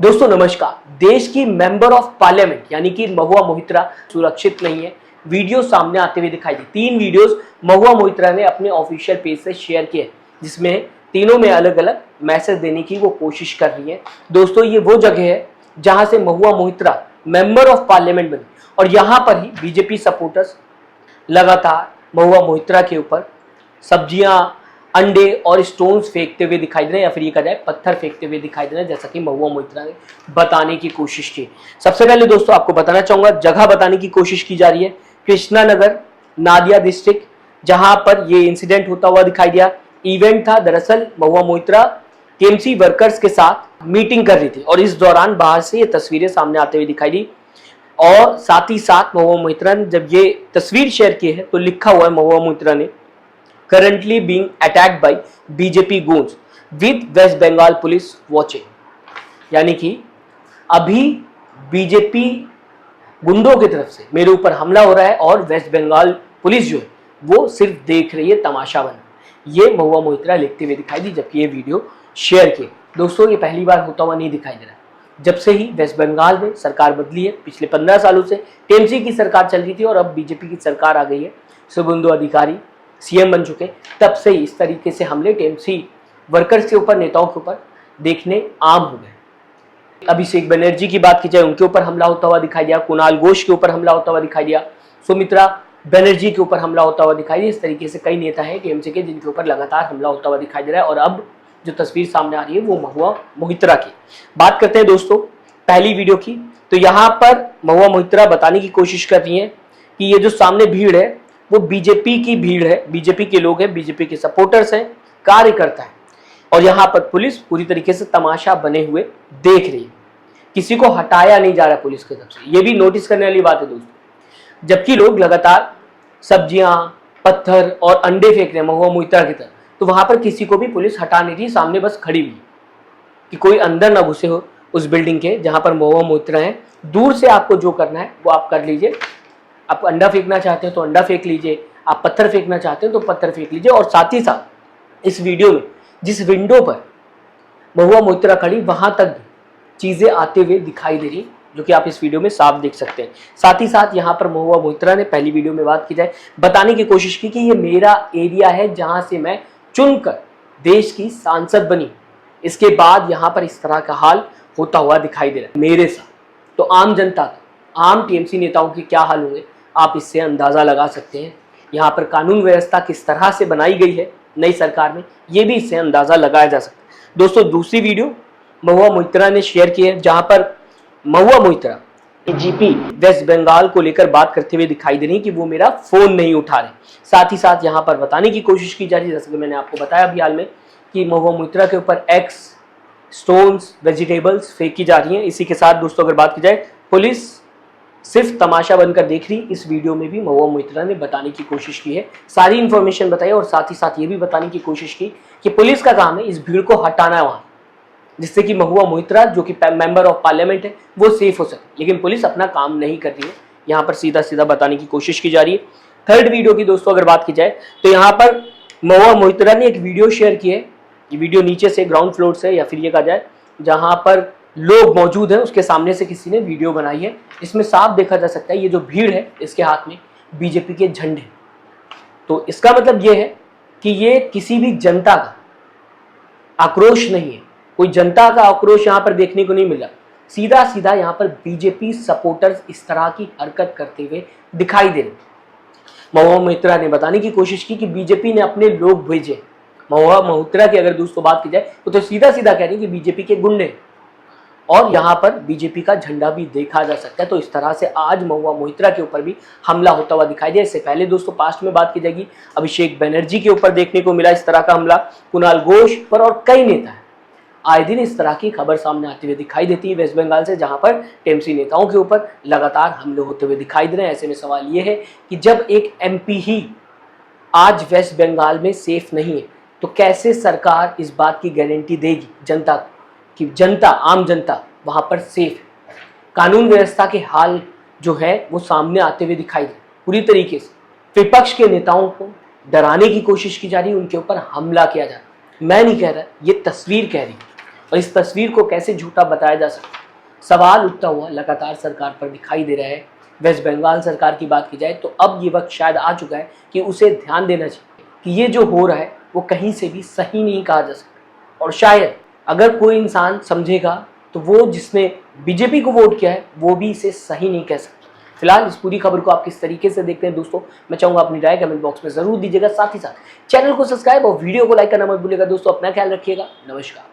दोस्तों नमस्कार। देश की मेंबर ऑफ पार्लियामेंट यानी कि महुआ मोहित्रा सुरक्षित नहीं है। वीडियो सामने आते हुए दिखाई दी। 3 वीडियोस महुआ मोहित्रा ने अपने ऑफिशियल पेज से शेयर किए, जिसमें तीनों में अलग अलग मैसेज देने की वो कोशिश कर रही है। दोस्तों ये वो जगह है जहां से महुआ मोहित्रा मेंबर ऑफ पार्लियामेंट बनी और यहाँ पर ही बीजेपी सपोर्टर्स लगातार महुआ मोहित्रा के ऊपर सब्जियां, अंडे और स्टोन्स फेंकते हुए दिखाई दे रहे हैं, या फिर ये कहा जाए पत्थर फेंकते हुए दिखाई दे रहे हैं, जैसा कि महुआ मोहित्रा ने बताने की कोशिश की। सबसे पहले दोस्तों आपको बताना चाहूंगा, जगह बताने की कोशिश की जा रही है कृष्णा नगर, नादिया डिस्ट्रिक्ट, जहां पर ये इंसिडेंट होता हुआ दिखाई दिया। इवेंट था, दरअसल महुआ मोहित्रा टीएमसी वर्कर्स के साथ मीटिंग कर रही थी और इस दौरान बाहर से ये तस्वीरें सामने आते हुए दिखाई दी। और साथ ही साथ महुआ मोहित्रा ने जब ये तस्वीर शेयर की है तो लिखा हुआ है महुआ मोहित्रा ने, currently being attacked by BJP goons with West Bengal police watching। यानी कि अभी बीजेपी गुंडों की तरफ से मेरे ऊपर हमला हो रहा है और वेस्ट बंगाल पुलिस जो है वो सिर्फ देख रही है, तमाशा बना। ये महुआ मोहित्रा लिखते हुए दिखाई दी जबकि ये वीडियो शेयर किए। दोस्तों ये पहली बार होता हुआ नहीं दिखाई दे रहा। जब से ही वेस्ट बंगाल में सरकार बदली है, पिछले 15 सालों से टीएमसी की सरकार चल रही थी और अब बीजेपी की सरकार आ गई है, शुभेंदु अधिकारी सीएम बन चुके, तब से ही इस तरीके से हमले टीएमसी वर्कर्स के ऊपर, नेताओं के ऊपर देखने आम हो गए। अभिषेक बनर्जी की बात की जाए, उनके ऊपर हमला होता हुआ दिखाई दिया, कुणाल घोष के ऊपर हमला होता हुआ दिखाई दिया, सुमित्रा बनर्जी के ऊपर हमला होता हुआ दिखाई दिया। इस तरीके से कई नेता हैं टीएमसी के जिनके ऊपर लगातार हमला होता हुआ दिखाई दे रहा है और अब जो तस्वीर सामने आ रही है वो महुआ मोहित्रा की। बात करते हैं दोस्तों पहली वीडियो की, तो यहाँ पर महुआ मोहित्रा बताने की कोशिश कर रही है कि ये जो सामने भीड़ है वो बीजेपी की भीड़ है, बीजेपी के लोग हैं, बीजेपी के सपोर्टर्स हैं, कार्यकर्ता हैं और यहाँ पर पुलिस पूरी तरीके से तमाशा बने हुए देख रही है। किसी को हटाया नहीं जा रहा पुलिस की तरफ से, ये भी नोटिस करने वाली बात है दोस्तों। जबकि लोग लगातार सब्जियां, पत्थर और अंडे फेंक रहे हैं महुआ मोहित्रा की तरफ, तो वहां पर किसी को भी पुलिस हटा नहीं रही, सामने बस खड़ी हुई कि कोई अंदर ना घुसे हो उस बिल्डिंग के जहां पर महुआ मोहित्रा है। दूर से आपको जो करना है वो आप कर लीजिए। आप अंडा फेंकना चाहते हैं तो अंडा फेंक लीजिए, आप पत्थर फेंकना चाहते हैं तो पत्थर फेंक लीजिए। और साथ ही साथ इस वीडियो में जिस विंडो पर महुआ मोहित्रा खड़ी, वहां तक चीजें आते हुए दिखाई दे रही, जो कि आप इस वीडियो में साफ देख सकते हैं। साथ ही साथ यहाँ पर महुआ मोहित्रा ने पहली वीडियो में बात की जाए बताने की कोशिश की कि ये मेरा एरिया है जहां से मैं चुनकर देश की सांसद बनी। इसके बाद यहाँ पर इस तरह का हाल होता हुआ दिखाई दे रहा है मेरे साथ। तो आम जनता का, आम टीएमसी नेताओं के क्या हाल होंगे आप इससे अंदाजा लगा सकते हैं। यहाँ पर कानून व्यवस्था किस तरह से बनाई गई है नई सरकार में, ये भी इससे अंदाजा लगाया जा सकता है। दोस्तों दूसरी वीडियो महुआ मोहित्रा ने शेयर की है, जहां पर महुआ मोहित्रा एजीपी वेस्ट बंगाल को लेकर बात करते हुए दिखाई दे रही कि वो मेरा फोन नहीं उठा रहे। साथ ही साथ यहाँ पर बताने की कोशिश की जा रही है, जैसे कि मैंने आपको बताया अभी हाल में, कि महुआ मोहित्रा के ऊपर एग्स, स्टोन्स, वेजिटेबल्स फेंकी जा रही हैं। इसी के साथ दोस्तों अगर बात की जाए, पुलिस सिर्फ तमाशा बनकर देख रही, इस वीडियो में भी महुआ मोहित्रा ने बताने की कोशिश की है, सारी इंफॉर्मेशन बताई और साथ ही साथ ये भी बताने की कोशिश की कि पुलिस का काम है इस भीड़ को हटाना है वहां, जिससे कि महुआ मोहित्रा जो कि मेंबर ऑफ पार्लियामेंट है वो सेफ हो सके। लेकिन पुलिस अपना काम नहीं कर रही है, यहाँ पर सीधा सीधा बताने की कोशिश की जा रही है। थर्ड वीडियो की दोस्तों अगर बात की जाए तो यहाँ पर महुआ मोहित्रा ने एक वीडियो शेयर की है। ये वीडियो नीचे से, ग्राउंड फ्लोर से, या फिर ये कहा जाए जहाँ पर लोग मौजूद हैं उसके सामने से किसी ने वीडियो बनाई है। इसमें साफ देखा जा सकता है ये जो भीड़ है इसके हाथ में बीजेपी के झंडे। तो इसका मतलब ये है कि ये किसी भी जनता का आक्रोश नहीं है, कोई जनता का आक्रोश यहाँ पर देखने को नहीं मिला। सीधा सीधा यहाँ पर बीजेपी सपोर्टर्स इस तरह की हरकत करते हुए दिखाई दे रहे। महुआ मोहित्रा ने बताने की कोशिश की कि बीजेपी ने अपने लोग भेजे। महुआ मोहित्रा की अगर दोस्तों बात की जाए तो सीधा सीधा कह रही है कि बीजेपी के गुंडे, और यहाँ पर बीजेपी का झंडा भी देखा जा सकता है। तो इस तरह से आज महुआ मोहित्रा के ऊपर भी हमला होता हुआ दिखाई दिया। इससे पहले दोस्तों पास्ट में बात की जाएगी, अभिषेक बनर्जी के ऊपर देखने को मिला इस तरह का हमला, कुणाल घोष पर, और कई नेता हैं। आए दिन इस तरह की खबर सामने आती हुई दिखाई देती है वेस्ट बंगाल से, जहां पर टीएमसी नेताओं के ऊपर लगातार हमले होते हुए दिखाई दे रहे हैं। ऐसे में सवाल ये है कि जब एक एमपी ही आज वेस्ट बंगाल में सेफ नहीं है तो कैसे सरकार इस बात की गारंटी देगी जनता को कि जनता, आम जनता वहां पर सेफ है। कानून व्यवस्था के हाल जो है वो सामने आते हुए दिखाई दे पूरी तरीके से। विपक्ष के नेताओं को डराने की कोशिश की जा रही है, उनके ऊपर हमला किया जा रहा है। मैं नहीं कह रहा, ये तस्वीर कह रही है। और इस तस्वीर को कैसे झूठा बताया जा सकता है, सवाल उठता हुआ लगातार सरकार पर दिखाई दे रहा है। वेस्ट बंगाल सरकार की बात की जाए तो अब ये वक्त शायद आ चुका है कि उसे ध्यान देना चाहिए कि ये जो हो रहा है वो कहीं से भी सही नहीं कहा जा सकता। और शायद अगर कोई इंसान समझेगा तो वो जिसने बीजेपी को वोट किया है वो भी इसे सही नहीं कह सकता। फिलहाल इस पूरी खबर को आप किस तरीके से देखते हैं दोस्तों, मैं चाहूंगा अपनी राय कमेंट बॉक्स में जरूर दीजिएगा। साथ ही साथ चैनल को सब्सक्राइब और वीडियो को लाइक करना मत भूलिएगा दोस्तों। अपना ख्याल रखिएगा। नमस्कार।